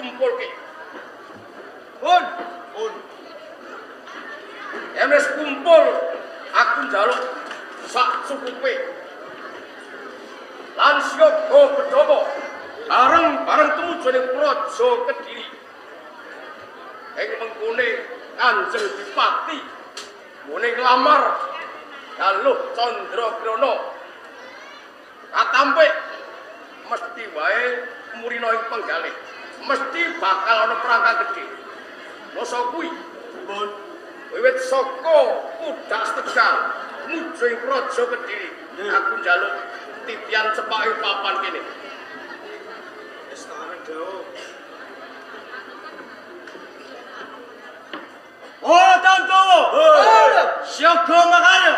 kumpulke. Pun. Yen wis kumpul aku njaluk sak cukupe. Lan siaga bedhapa bareng tumuju ning Praja Kediri. Ing mengkune Kanjeng Dipati mune nglamar Galuh Candrakrana. Katampe mesti wae murina ing penggalih. Mesti bakal ana perangkat gedhe. Masa kuwi, pun wiwit saka Pudak Tegal nuju ing Praja Kediri. Aku njaluk titian cepake papan kene. Wis tak dawuh. Oh, Tantowo! Siaga makanya!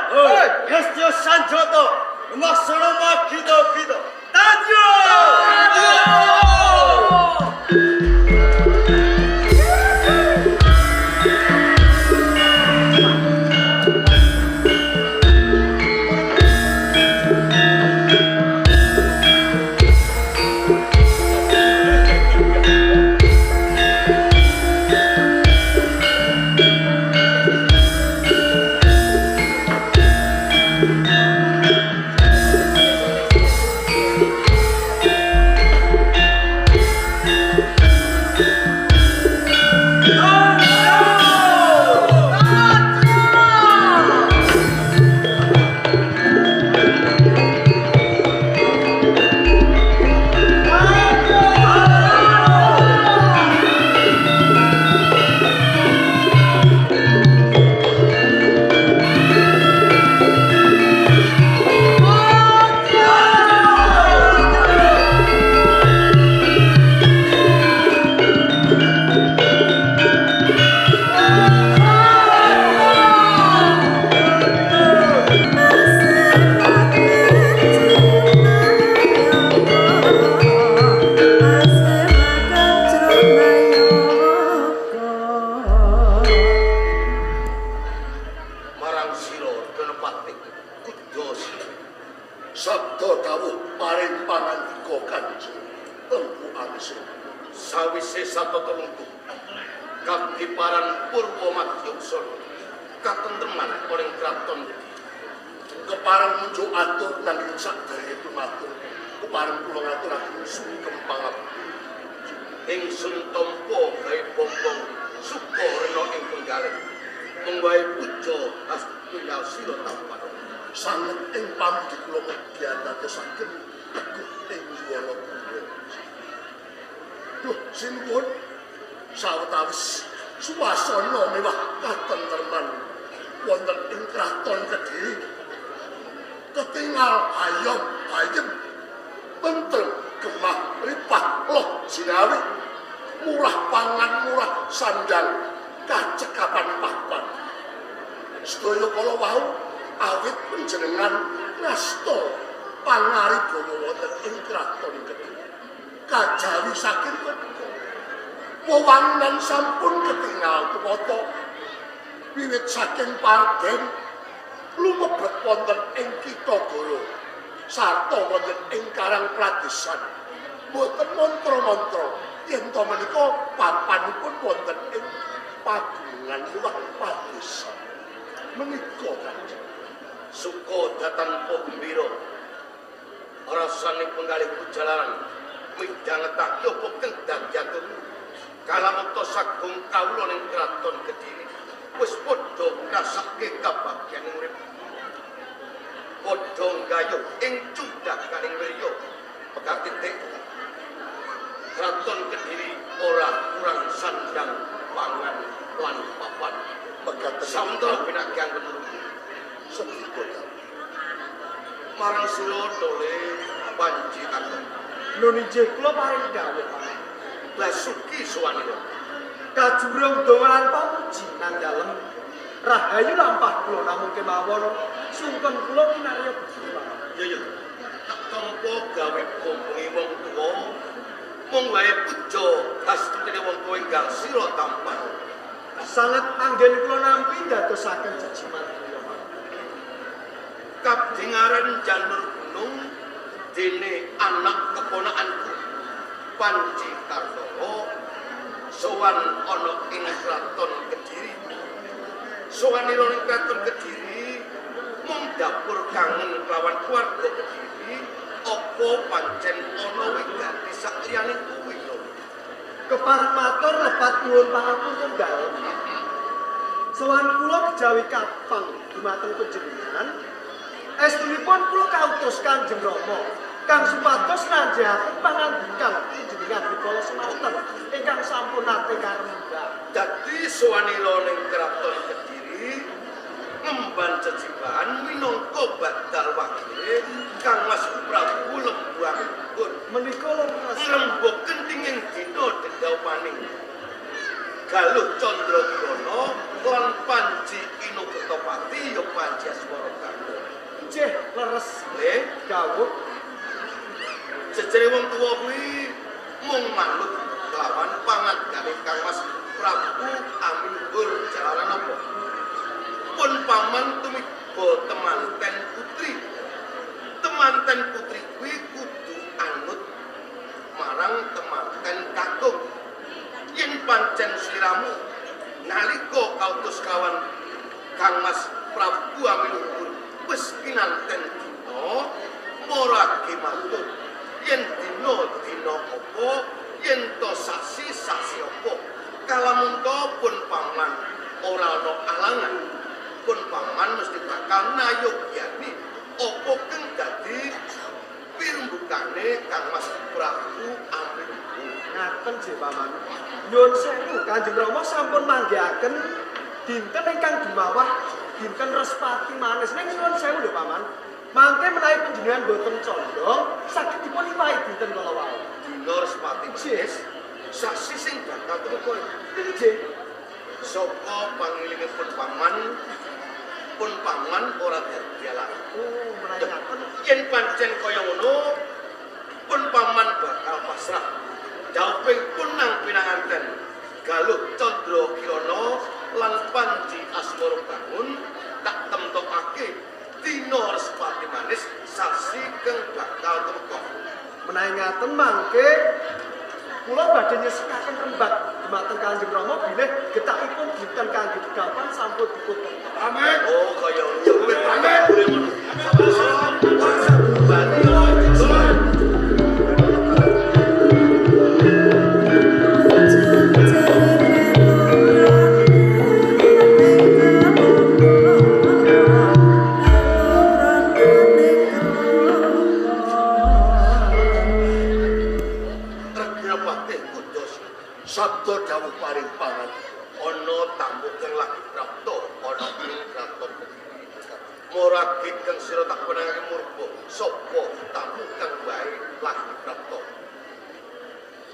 Yastyo Sanjoto! Maksana Makito-kito! Tanjo! Sangat anggen kula nampi dadosaken jejiman kula. Kabdingaren Janur Gunung dene anak keponakanku Panji Kartowo sowan ana ing kraton Kediri. Sowanira ing kraton Kediri mung dapur kangen kelawan keluarga Kediri, apa pancen ana wigati sakliyane kuwi lho. Kepareng matur lepat nyuwun pangapunten dalem. Sowan kula kejawi kapang dumateng panjenengan. Estunipun kula kautus Kanjeng Rama kang supados nanjahaken pangandikan panjenengan rikala semanten ingkang sampun nate karembak. Dadi sowanira ning kraton Kediri ngemban jejiban minangka badal wakile Kang Mas Prabu Lembuangipun. Menika leres Rembug kenting ing dina dedaupaning Galuh Candrakirana lan Panji Inogetapati ya Panji Aswara Gangga. nggih leres Nggih, dawuh jejere wong tuwa kuwi mung manut lawan pangadgane Kang Mas Prabu Aminur jalaran apa? Pun paman tumiba temanten putri. Temanten putri kuwi kudu anut marang temanten kakung. Yen pancen sliramu nalika kautus kawan Kang Mas Prabu Aminur wis kinanten dina marake matur. Yen dina apa, yen to sasi apa. Kalamun to pun paman ora ana alangan. Pun paman mesti bakal nayogyani apa kang dadi pirumbukane Kang Mas Prabu Aminur. ngaten nggih paman. Nyuwun sewu Kanjeng Rama sampun manggihaken dinten ingkang dumawah dinten Respati manis ning nyuwun sewu lho paman. Mangke menawi panjenengan boten condong saged dipun liwahi dinten kala wau. Dina Respati manis sasi sing bakal teko Nggih. saka pangilingipun paman ora dadi alang. Oh, menawi ngaten. Yen pancen kaya ngono pun paman bakal pasrah jawabing pun nang pinanganten Galuh Candrakirana lan Panji Aswara Bangun tak temtokake dina Respati manis sasi kang bakal teko. Menawi ngaten mangke kula badhe nyesekaken rembag dumateng Kanjeng Rama bilih getakipun dinten kangge dedapan sampun dipun tentokaken. Amin. Oh kaya ngono. Amin. Sabda dawuh paring pangan ana tamu kang lagi prapta ana ing kraton Kediri. Moragi kang sira tak penangake murba sapa tamu kang wae lagi prapta.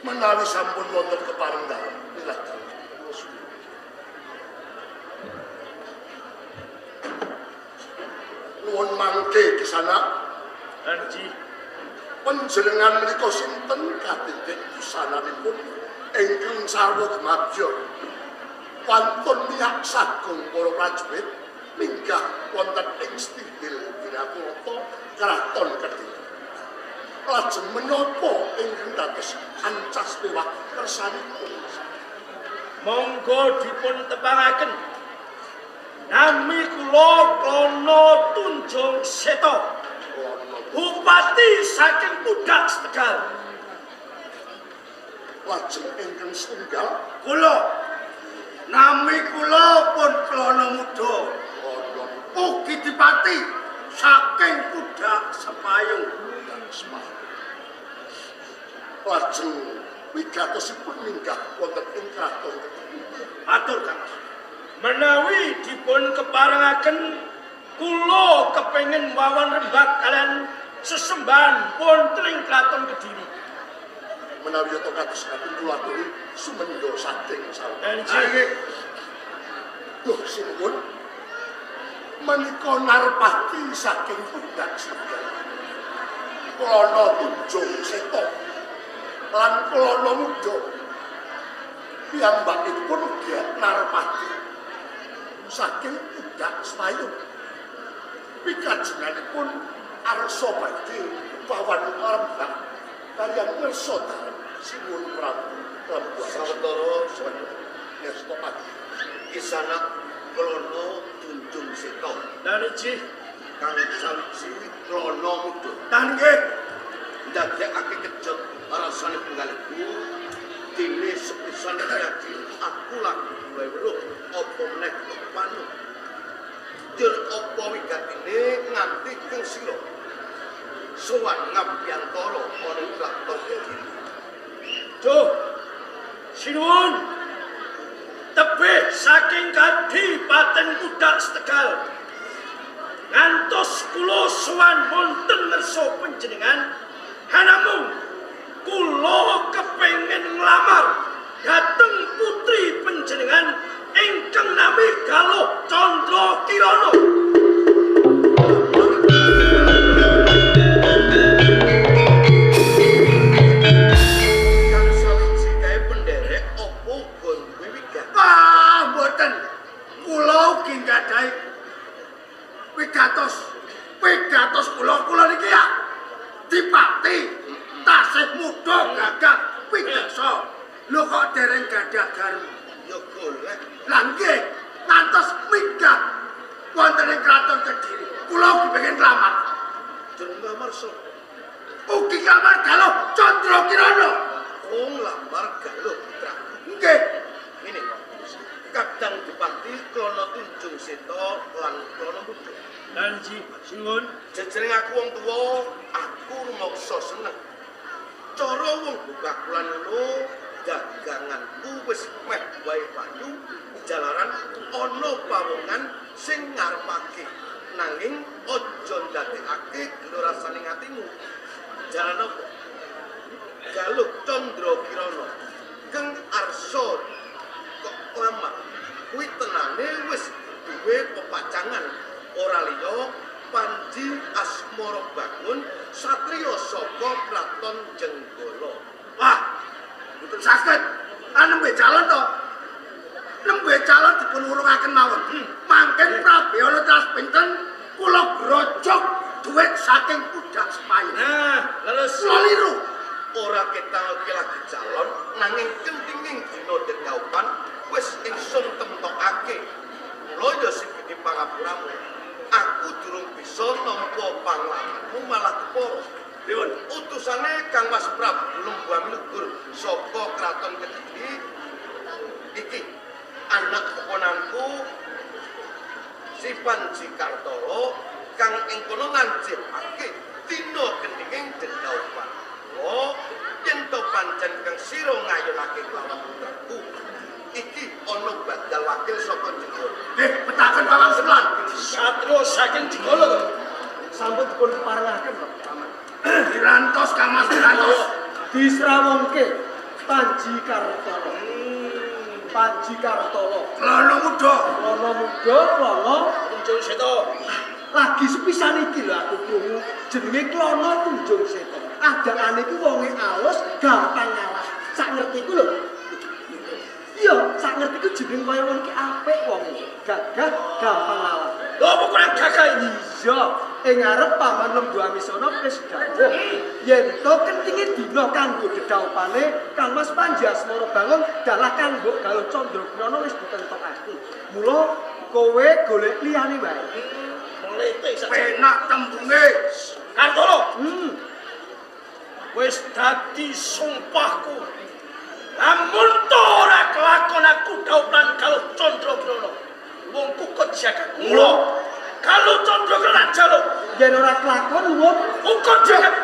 Menawi sampun wonten kepareng dalem ilaken nuwun mangke di sana Anji panjenengan menika sinten katitik busananipun ingkang sarwa gemabya wantun miyak sagung para prajurit minggah wonten ing Stindil Wirakarta Kraton Kediri. Lajeng menapa ingkang dados ancas piwak kersanipun? monggo dipun tepangaken nami kula Klono Tunjung Seta Bupati saking Pudak Tegal. Lajeng ingkang setunggal Kula nami kula pun Klono Muda ugi dipati saking Pudak Sepayung. lajeng wigatosipun minggah wonten ing kraton Kediri. Atur Kang. Menawi dipun keparengaken kula kepengin wawan rembag kalian sesembahan wonten ing kraton Kediri. Menawi to kados kaping kula aturi sumendha saking sampun. Anjir. Duh sinuwun menika Narpati saking Pudak Setunggal. Klono Tunjung Seta lan Klono Muda piyambakipun ugi Narpati saking Pudak Sepayung. Pikajenganipun arsa badhe pawan rembag kaliyan ngersa dalem sinuwun Prabu Sawetara ngestokan Kisanak Klono Tunjung Seta Dan iki kang sawiji Klono Muda dan nggih ndadekake kejot rasane penggalku dene sepisan nyadi aku lagi wae weruh apa meneh panu dur apa wigatine nganti keng sira sowan ngampyantara ana traktor iki Duh sinuwun tebih saking Kadipaten Kudak Tegal ngantos kula sowan wonten ngersa panjenengan hanamung kula kepengin nglamar dhateng putri panjenengan ingkang nami Galuh Candra Kirana. kang sawiji kae penderek apa gon wiwigat Mboten kula ugi nggadahi wigatos kula niki ya dipati tasih muda gagah widaksa lho kok dereng gadah garwa ya golek lah nggih ngantos minggat wonten ing kraton Kediri kula ugi pengen nglamar jeneng marso ugi nglamar Galuh Candra Kirana lamar Galuh putra nggih ini kadang dipati Klono Tunjung Seta lan Klono Muda lan ji singun jejering aku wong tuwa aku rumangsa seneng cara wong bakulan ngono daganganku wis meh wae payu jalaran ana pawongan sing ngarepake nanging aja ndadekake gelo rasane atimu jalan apa Galuh Candra Kirana keng arsa kok lama kuwi tenane wis duwe pepacangan ora liya Panji Asmara Bangun satriya saka Kraton Jenggala. wah mboten saged nembe calon to nembe calon dipun urungaken mawon mangken Prabeana tas pinten kula grojok duit saking Kudak Sepayu Leres kula liru ora ketangke lagi calon nanging kentinging dina dedaupan wis ingsun temtokake. Mula ya sing iki pangapuramu. Aku durung bisa nampa panglamanmu malah keporo. Dewan utusane Kang Mas Prabu Lembang Lugur saka Kraton Kediri iki anak keponanku si Panji Kartolo kang ing kono ngancipake dina kendinging dedaupan. Yen to pancen kang sira ngayunake kelawan putraku iki ana badal wakil saka Jenggala. petaken Bawang Semlan satrio saking Jenggala Sampun dipun parengaken Pak Paman. dirantos Kang Mas dirantos Disrawongke Panji Kartolo. Panji Kartolo. Klono Muda Klono Muda, Klono Tunjung Seta lagi sepisan iki lho aku krungu jenenge Klono Tunjung Seta. Adakane iku wonge alus, gampang ngalah. Sak ngertiku lho. Iya, sak ngertiku jeneng kaya wong iki apik wonge. Gagah, gampang ngalah. lho apa kurang gagah iki Iya, ing ngarep Paman Lembu Amisana wis dawuh yen to kentinge dina kanggo dedaupane Kang Mas Panji Asmara Bangun dalah kanggo Galuh Candra Kirana wis ditentokake. Mula kowe golek liyane wae. melete saja Penak tembunge. Kartolo wis dadi sumpahku lamun to ora kelakon aku daupan Galuh Candra Kirana wong kukut jagat mula Galuh Candra Kirana jaluk Yen ora kelakon wong ukut jagat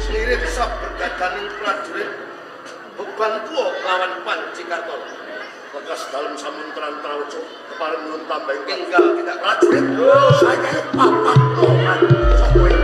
Slirit sabergadaning prajurit beban tuwa lawan Panji Kartolo. Bekas dalam samuntran trauco keparing nyuwun tambahing Tinggal tidak prajurit. Saya papat loman sokoe.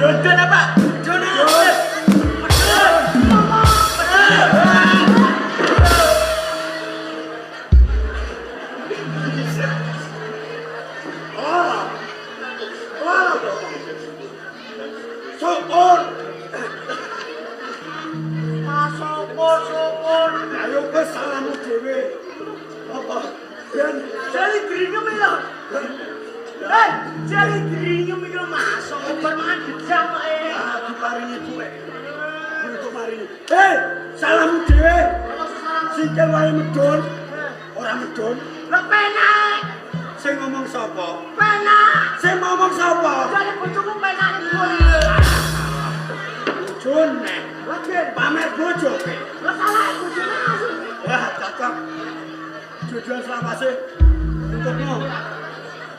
Dodon apa? Dodon. Sopor. Ayo ke salamu dhewe. Apa? Dan jali gringem lho. Jali gringem iki masuk bar mangan gedang kok diparingi kuwe. Untuk maringi. Salamu dhewe. Sikil wae medun. Ora medun. Lah penak. Sing ngomong sapa? Penak. Sing ngomong sapa? Jale bojoku penak iki. Bojone. Pamer bojo. Lah salah bojone asli. Wah, cocok. Jodohan selawase. Tutupno.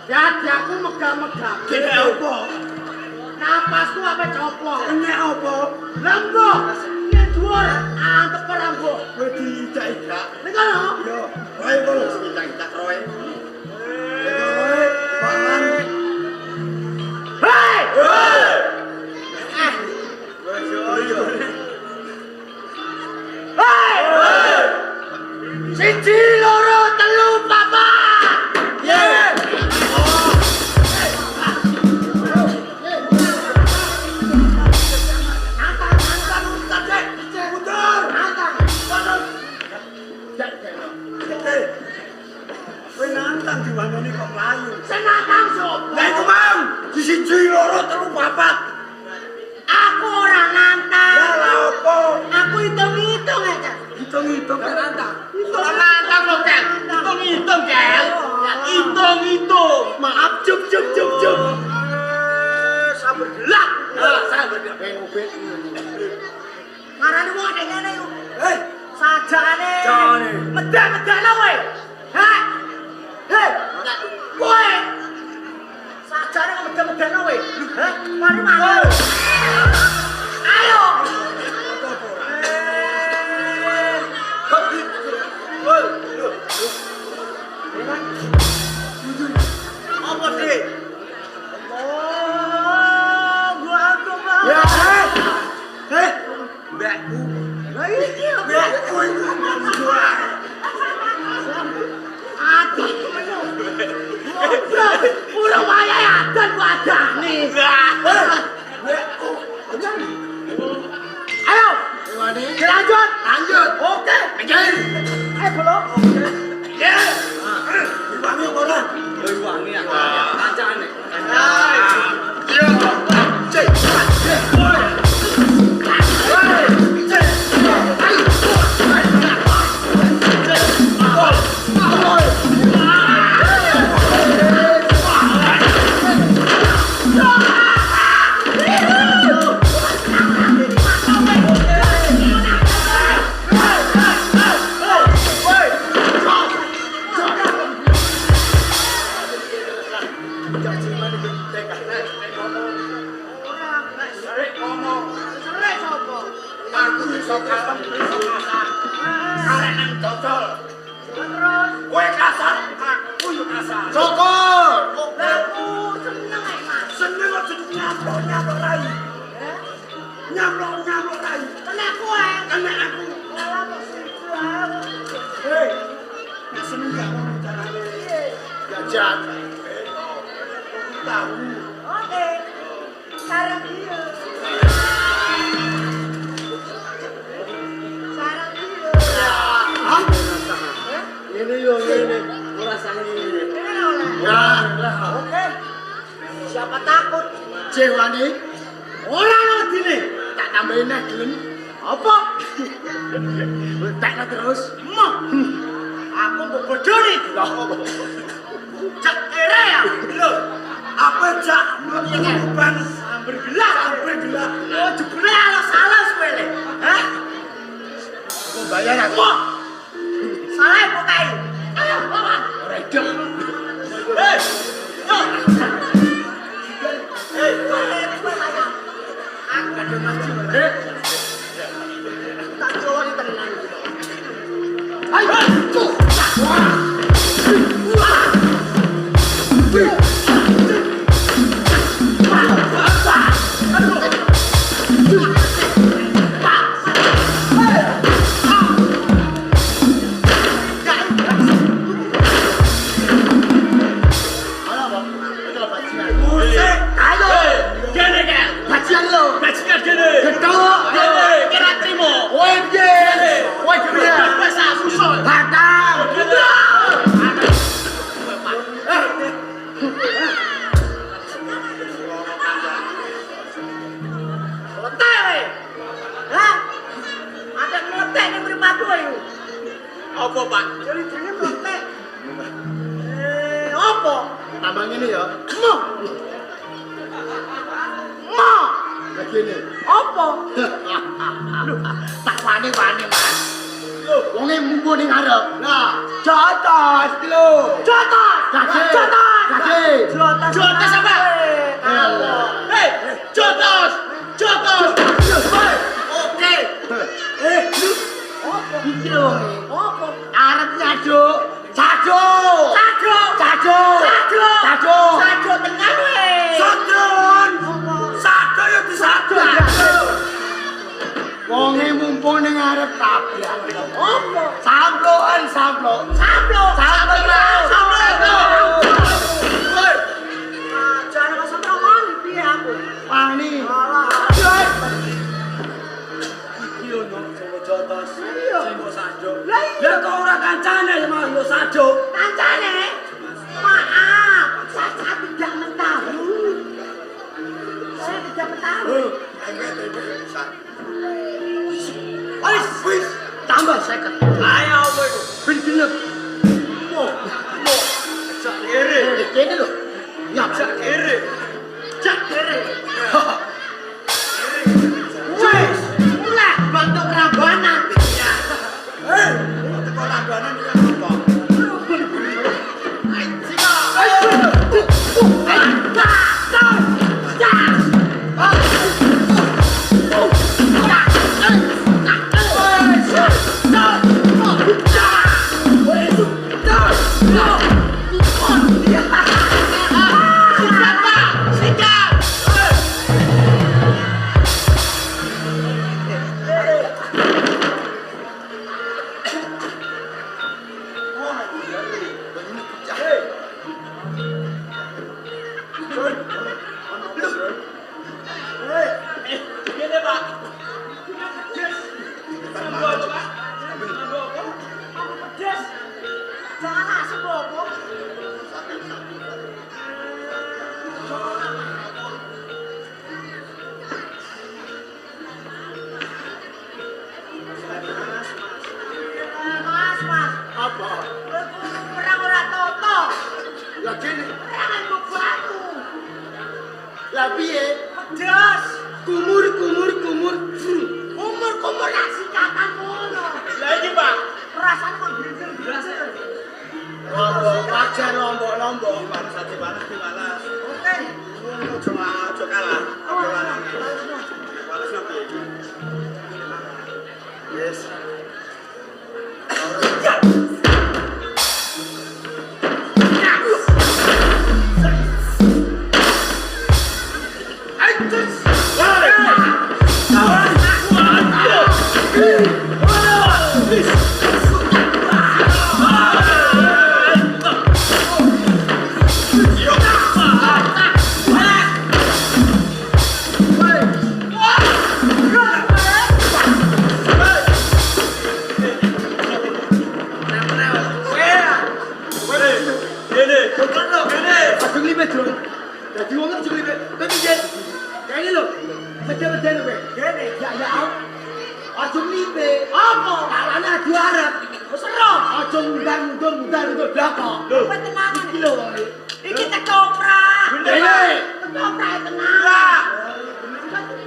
Dadaku megah-megah. Kene apa? Napasku ape coplok. Enek apa? Lembok. Nek dhuwur antep rambut. Kowe diidak-idak. Nek kono? Yo, wae kono diidak-idak roe. Roe, pangan. Hei! Hei! Siji, loro, telu, papat. Ye! Nantang diwanoni kok mlayu. Senatang sapa? Lah iku mang, siji loro telu papat. Aku ora nantang. Lah opo? Aku hitung-hitung aja. Hitung-hitung kan nantang. Ora nantang kok, Kel. Hitung-hitung, Kel. Hitung-hitung. Maaf, cup. Sabar gelak. Sabar gelak ben obet. Marane wong nek ngene iku. Sajane. Medan-medana kowe. Hah? Hei, kowe. Sajane kok medan-medana kowe. Hah? Mari mangan. Ayo. Apa sih? Oh, gua aku mau. Ya, mbakku. Lah iki mbakku. Ati. Ora wae adan ku adane. Ayo. Lanjut. Oke. Lanjut. Belum. Oke. Ya. Wangi ora? Wangi ya. Kancane. Yo. Cek. Siapa takut? Jewani. Ora nodine. Tak tambahin nek gelem. Apa? Tekno terus. Mah. Aku mbok bodoni. Cak ere ya. Lho. Apa cak bang sambil gelap. Oh, jebule alas-alas kowe le. Hah? Kok bayar aku? Salah kok kae. Ayo, bawa. Ora idem. Hei. Yo. Tak keluar tenang. Ayo, tuh. Aduh. Apa, Pak? Jadi jenenge meletek. Apa? Tambah ngene ya. Mo. Mo. Lagi ini. Apa? Tak wani-wani, Mas. Lho, wonge mumpun ning ngarep. Nah, Jotos lho. Jotos. Gage. Jotos. Gage. Jotos. Jotos apa? Apa? Hei, Jotos! Jotos! Oke. Lu Apa? iki lho wonge. Apa? Arep nyaduk. Saduk. Saduk. Saduk. Saduk. Saduk. Saduk tenan weh. Sadun. Apa? Saduk ya disaduk. Wonge mumpung ning arep tabrak. Apa? Samplokan samplok. Samplok. Samplok. Woi, Jangan kok samplok wani piye aku? Wani. Alah. iki lho no, sing Jotos. Iya. Sing Saduk. Lah iya kok ora kancane sama yo Saduk. Kancane? Maaf, saya tidak mentahu. Saya tidak mentahu. Wis, tambah 50. Ayo apa iku? Ben genep. Mo. Jak kere. Kene lho. Ya, Jak kere. jak kere. Wes, mulai bentuk rambanan. Teko langganan iki apa? Gini, Pak. Sambo apa, Pak? Sambo apa? Aku pedes. Jangan asem apa? Mas. Apa? Perang ora toto. Lah kene. Perang nggo batu. Lah piye? Pedes. Kumur. Umur nang sikatan ngono. Lah iki, Pak. Rasane kok grindir-grindir. Lombok wajar lombok-lombok balas aja balas. Oke. Ojo kalah. Ojo kalah. Balas nabi. Yes. Ajeng lipe, Jon. Dadi wong ajeng lipe. Kowe piye? Kene lho. Mede-mede kowe. Gene. Ya. Ajeng lipe. Apa? Kalane adu arep. Wis ero. Aja mundur blakok. Kowe tenang iki lho. Iki ketoprak. Kene. Ketoprak tenang.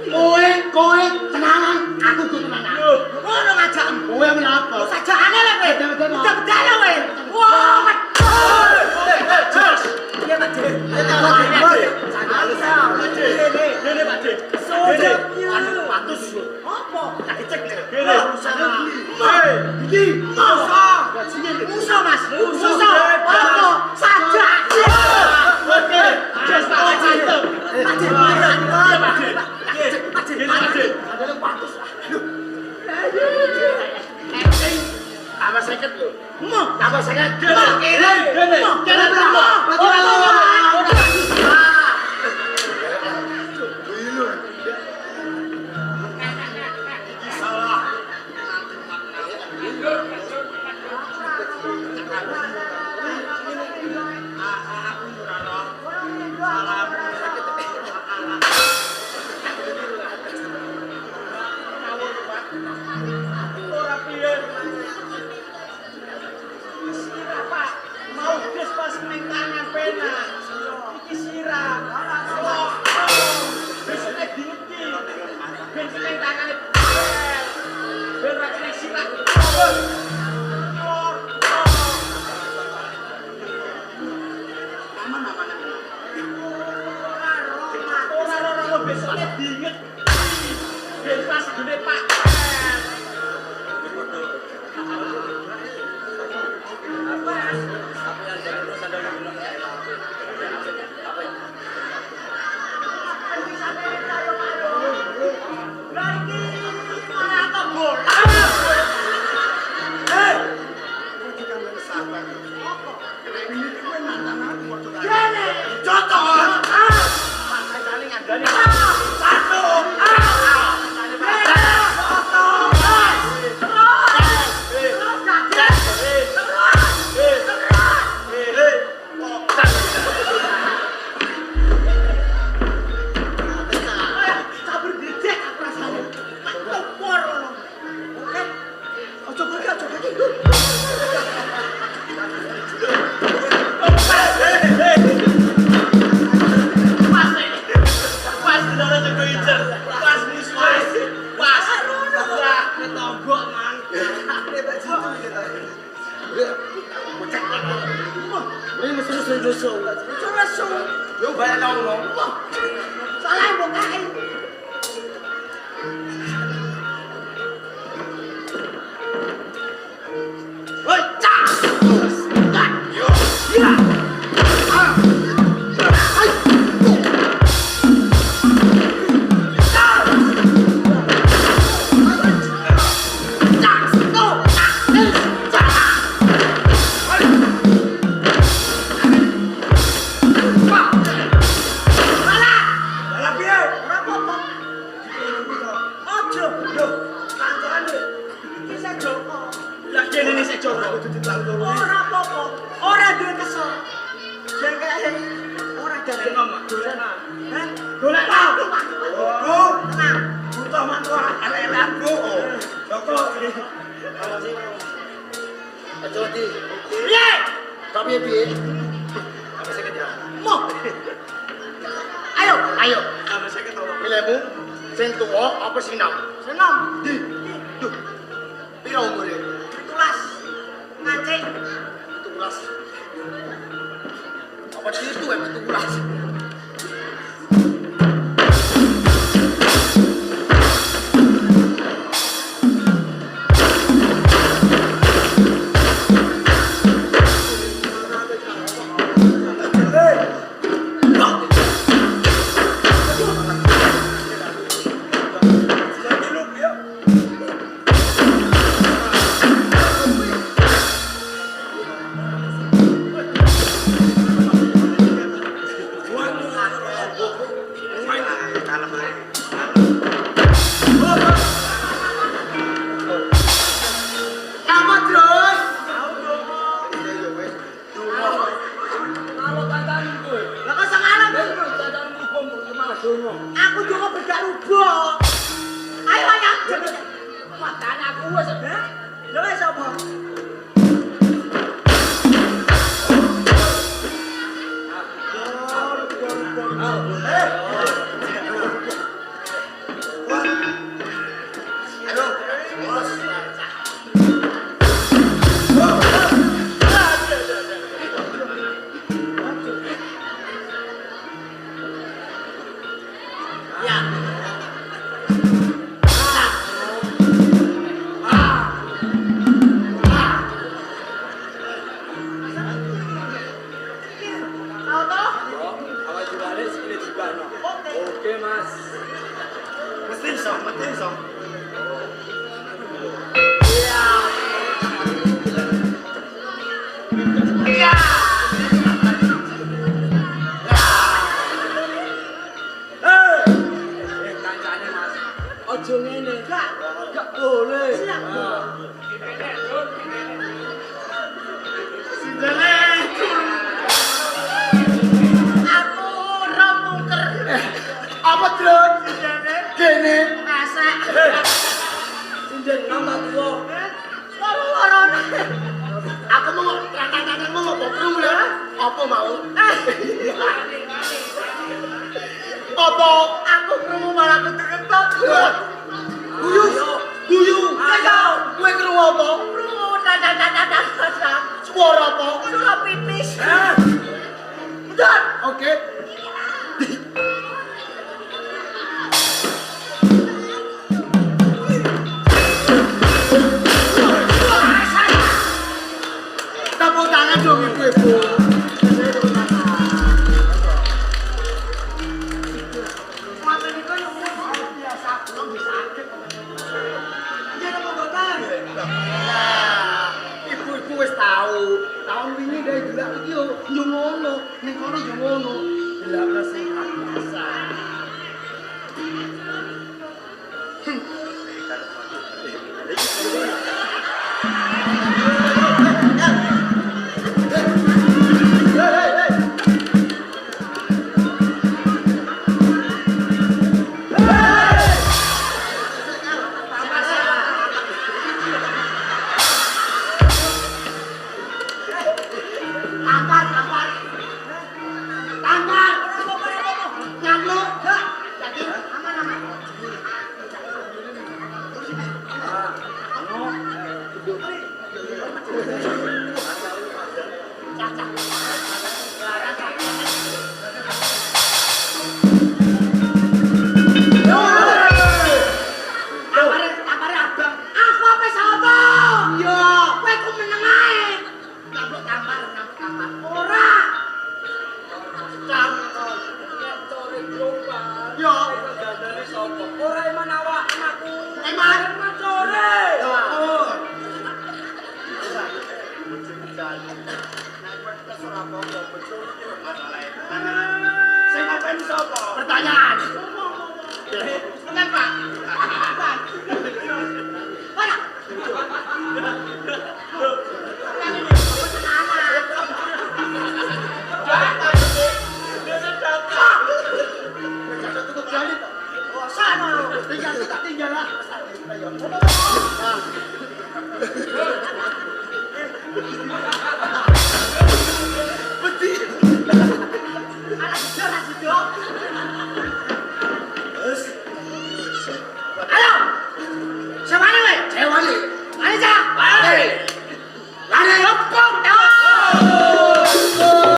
Kowe tenanan, aku kudu tenanan. Ngono ngajak. Kowe menapa? Wis ajane lho kowe. Mede-mede mau. Udah kowe. Wah. Iya, Pak De. Gini, Pak De. Sojo. Anu patus. Apa? Tak dicek. Gini. Hei, iki Musa. Musa, Mas. Musa. Apa? Saja. Oke. Jas, Pak De. Pak De. Gini, Pak De. ada patus. Tambah 50 lho. Tambah 50. Gini. Kene berapa? Salah. besoknya dingin. Bebas gede Pak. yo ngono, ning kono yo ngono. Delakno sing biasa. Pertanyaan. Kenapa? Tinggal lah. Ayo, siapa nih? Cewek nih. Ayo,